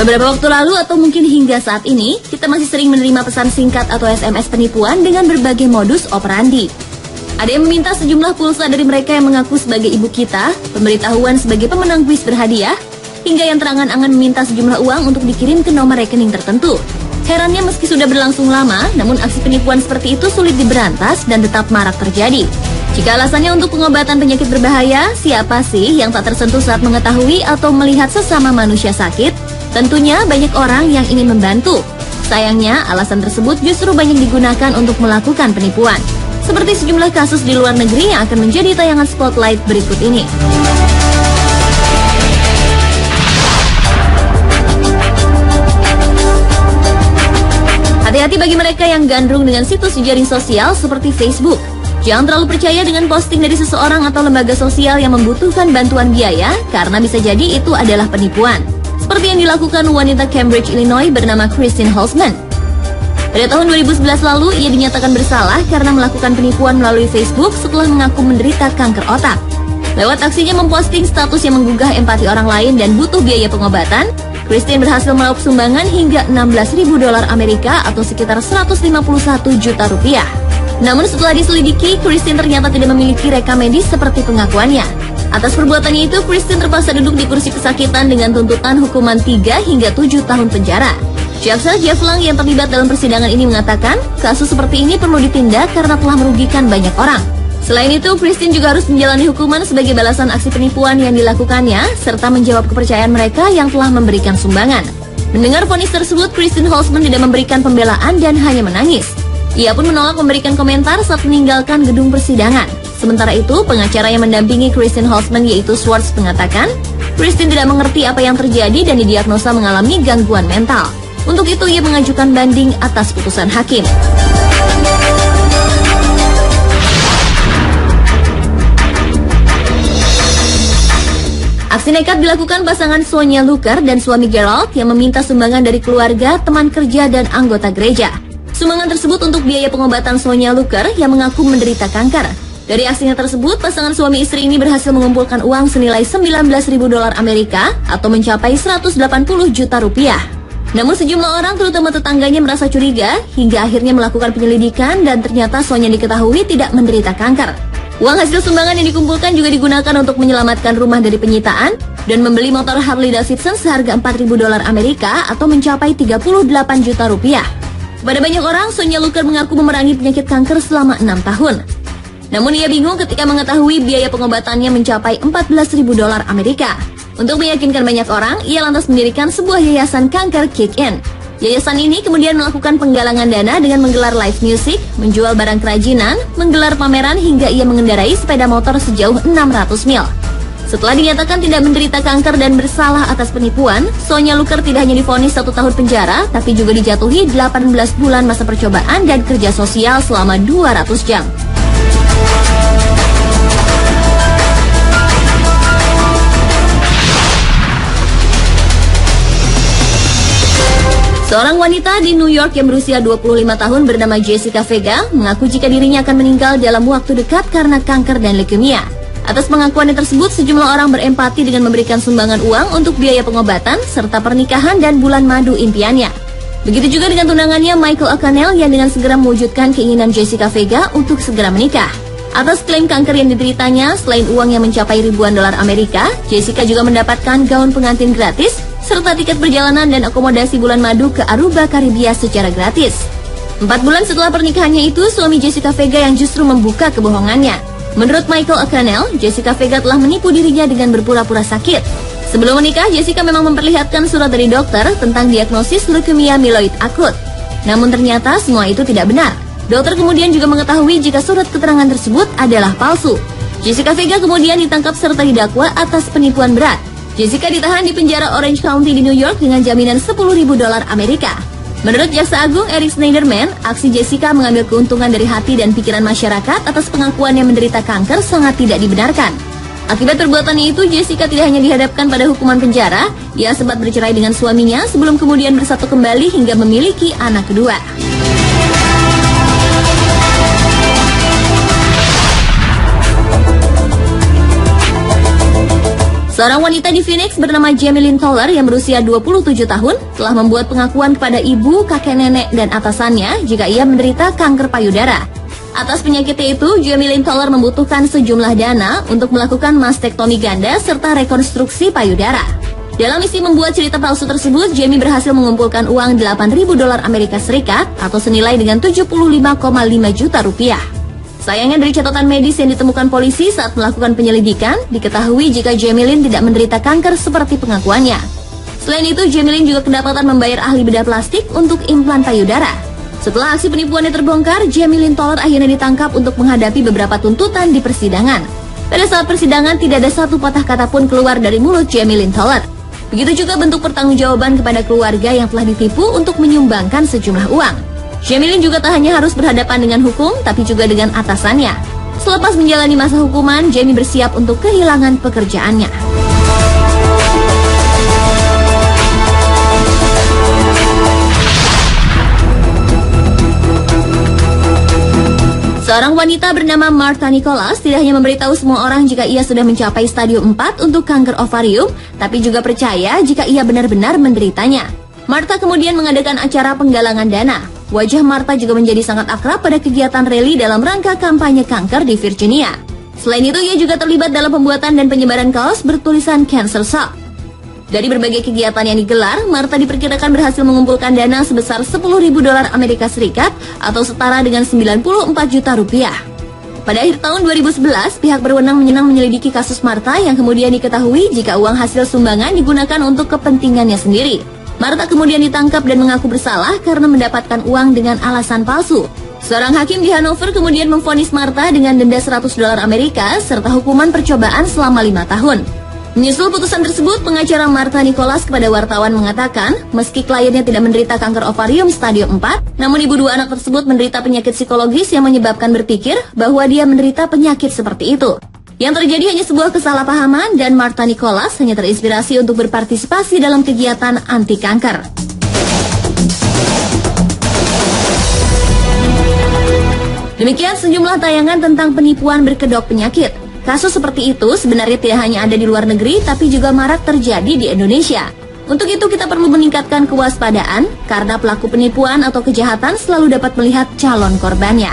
Beberapa waktu lalu atau mungkin hingga saat ini, kita masih sering menerima pesan singkat atau SMS penipuan dengan berbagai modus operandi. Ada yang meminta sejumlah pulsa dari mereka yang mengaku sebagai ibu kita, pemberitahuan sebagai pemenang kuis berhadiah, hingga yang terangan-angan meminta sejumlah uang untuk dikirim ke nomor rekening tertentu. Herannya meski sudah berlangsung lama, namun aksi penipuan seperti itu sulit diberantas dan tetap marak terjadi. Jika alasannya untuk pengobatan penyakit berbahaya, siapa sih yang tak tersentuh saat mengetahui atau melihat sesama manusia sakit? Tentunya banyak orang yang ingin membantu. Sayangnya, alasan tersebut justru banyak digunakan untuk melakukan penipuan. Seperti sejumlah kasus di luar negeri yang akan menjadi tayangan Spotlight berikut ini. Hati-hati bagi mereka yang gandrung dengan situs jejaring sosial seperti Facebook. Jangan terlalu percaya dengan posting dari seseorang atau lembaga sosial yang membutuhkan bantuan biaya, karena bisa jadi itu adalah penipuan. Seperti yang dilakukan wanita Cambridge, Illinois bernama Christine Holzman. Pada tahun 2011 lalu, ia dinyatakan bersalah karena melakukan penipuan melalui Facebook setelah mengaku menderita kanker otak. Lewat aksinya memposting status yang menggugah empati orang lain dan butuh biaya pengobatan, Christine berhasil meraup sumbangan hingga $16.000 Amerika atau sekitar 151 juta rupiah. Namun setelah diselidiki, Christine ternyata tidak memiliki rekam medis seperti pengakuannya. Atas perbuatannya itu, Christine terpaksa duduk di kursi kesakitan dengan tuntutan hukuman 3 hingga 7 tahun penjara. Jaksa Jeff Lang yang terlibat dalam persidangan ini mengatakan, kasus seperti ini perlu ditindak karena telah merugikan banyak orang. Selain itu, Christine juga harus menjalani hukuman sebagai balasan aksi penipuan yang dilakukannya, serta menjawab kepercayaan mereka yang telah memberikan sumbangan. Mendengar vonis tersebut, Christine Holzman tidak memberikan pembelaan dan hanya menangis. Ia pun menolak memberikan komentar saat meninggalkan gedung persidangan. Sementara itu, pengacara yang mendampingi Christine Holzman yaitu Swartz mengatakan, Christine tidak mengerti apa yang terjadi dan didiagnosa mengalami gangguan mental. Untuk itu, ia mengajukan banding atas putusan hakim. Aksi nekat dilakukan pasangan Sonia Luker dan suami Gerald yang meminta sumbangan dari keluarga, teman kerja, dan anggota gereja. Sumbangan tersebut untuk biaya pengobatan Sonia Luker yang mengaku menderita kanker. Dari aksinya tersebut, pasangan suami istri ini berhasil mengumpulkan uang senilai $19.000 Amerika atau mencapai 180 juta rupiah. Namun sejumlah orang, terutama tetangganya, merasa curiga hingga akhirnya melakukan penyelidikan dan ternyata Sonia diketahui tidak menderita kanker. Uang hasil sumbangan yang dikumpulkan juga digunakan untuk menyelamatkan rumah dari penyitaan dan membeli motor Harley Davidson seharga $4.000 Amerika atau mencapai 38 juta rupiah. Pada banyak orang, Sonia Luker mengaku memerangi penyakit kanker selama 6 tahun. Namun ia bingung ketika mengetahui biaya pengobatannya mencapai $14.000 Amerika. Untuk meyakinkan banyak orang, ia lantas mendirikan sebuah yayasan kanker Kick In. Yayasan ini kemudian melakukan penggalangan dana dengan menggelar live music, menjual barang kerajinan, menggelar pameran hingga ia mengendarai sepeda motor sejauh 600 mil. Setelah dinyatakan tidak menderita kanker dan bersalah atas penipuan, Sonia Luker tidak hanya divonis 1 tahun penjara, tapi juga dijatuhi 18 bulan masa percobaan dan kerja sosial selama 200 jam. Seorang wanita di New York yang berusia 25 tahun bernama Jessica Vega mengaku jika dirinya akan meninggal dalam waktu dekat karena kanker dan leukemia. Atas pengakuannya tersebut, sejumlah orang berempati dengan memberikan sumbangan uang untuk biaya pengobatan serta pernikahan dan bulan madu impiannya. Begitu juga dengan tunangannya Michael O'Connell yang dengan segera mewujudkan keinginan Jessica Vega untuk segera menikah. Atas klaim kanker yang dideritanya, selain uang yang mencapai ribuan dolar Amerika, Jessica juga mendapatkan gaun pengantin gratis serta tiket perjalanan dan akomodasi bulan madu ke Aruba, Karibia secara gratis. 4 bulan setelah pernikahannya itu, suami Jessica Vega yang justru membuka kebohongannya. Menurut Michael O'Connell, Jessica Vega telah menipu dirinya dengan berpura-pura sakit. Sebelum menikah, Jessica memang memperlihatkan surat dari dokter tentang diagnosis leukemia mieloid akut. Namun ternyata semua itu tidak benar. Dokter kemudian juga mengetahui jika surat keterangan tersebut adalah palsu. Jessica Vega kemudian ditangkap serta didakwa atas penipuan berat. Jessica ditahan di penjara Orange County di New York dengan jaminan $10.000 Amerika. Menurut Jaksa Agung Eric Schneiderman, aksi Jessica mengambil keuntungan dari hati dan pikiran masyarakat atas pengakuan yang menderita kanker sangat tidak dibenarkan. Akibat perbuatannya itu, Jessica tidak hanya dihadapkan pada hukuman penjara, ia sempat bercerai dengan suaminya sebelum kemudian bersatu kembali hingga memiliki anak kedua. Seorang wanita di Phoenix bernama Jamie Lynn Toller yang berusia 27 tahun telah membuat pengakuan kepada ibu, kakek nenek, dan atasannya jika ia menderita kanker payudara. Atas penyakitnya itu, Jamie Lynn Toller membutuhkan sejumlah dana untuk melakukan mastektomi ganda serta rekonstruksi payudara. Dalam misi membuat cerita palsu tersebut, Jamie berhasil mengumpulkan uang $8.000 Amerika Serikat atau senilai dengan 75,5 juta rupiah. Sayangnya dari catatan medis yang ditemukan polisi saat melakukan penyelidikan, diketahui jika Jamie Lynn tidak menderita kanker seperti pengakuannya. Selain itu, Jamie Lynn juga kedapatan membayar ahli bedah plastik untuk implan payudara. Setelah aksi penipuannya terbongkar, Jamie Lynn Toller akhirnya ditangkap untuk menghadapi beberapa tuntutan di persidangan. Pada saat persidangan, tidak ada satu patah kata pun keluar dari mulut Jamie Lynn Toller. Begitu juga bentuk pertanggungjawaban kepada keluarga yang telah ditipu untuk menyumbangkan sejumlah uang. Jamie Lynn juga tak hanya harus berhadapan dengan hukum, tapi juga dengan atasannya. Selepas menjalani masa hukuman, Jamie bersiap untuk kehilangan pekerjaannya. Seorang wanita bernama Martha Nicholas tidak hanya memberitahu semua orang jika ia sudah mencapai stadium 4 untuk kanker ovarium, tapi juga percaya jika ia benar-benar menderitanya. Martha kemudian mengadakan acara penggalangan dana. Wajah Martha juga menjadi sangat akrab pada kegiatan rally dalam rangka kampanye kanker di Virginia. Selain itu, ia juga terlibat dalam pembuatan dan penyebaran kaos bertulisan Cancer Sucks. Dari berbagai kegiatan yang digelar, Martha diperkirakan berhasil mengumpulkan dana sebesar $10.000 Amerika Serikat atau setara dengan 94 juta rupiah. Pada akhir tahun 2011, pihak berwenang menyelidiki kasus Martha yang kemudian diketahui jika uang hasil sumbangan digunakan untuk kepentingannya sendiri. Martha kemudian ditangkap dan mengaku bersalah karena mendapatkan uang dengan alasan palsu. Seorang hakim di Hanover kemudian memvonis Martha dengan denda $100 Amerika serta hukuman percobaan selama 5 tahun. Menyusul putusan tersebut, pengacara Martha Nicholas kepada wartawan mengatakan, meski kliennya tidak menderita kanker ovarium stadium 4, namun ibu dua anak tersebut menderita penyakit psikologis yang menyebabkan berpikir bahwa dia menderita penyakit seperti itu. Yang terjadi hanya sebuah kesalahpahaman dan Martha Nicholas hanya terinspirasi untuk berpartisipasi dalam kegiatan anti kanker. Demikian sejumlah tayangan tentang penipuan berkedok penyakit. Kasus seperti itu sebenarnya tidak hanya ada di luar negeri, tapi juga marak terjadi di Indonesia. Untuk itu kita perlu meningkatkan kewaspadaan, karena pelaku penipuan atau kejahatan selalu dapat melihat calon korbannya.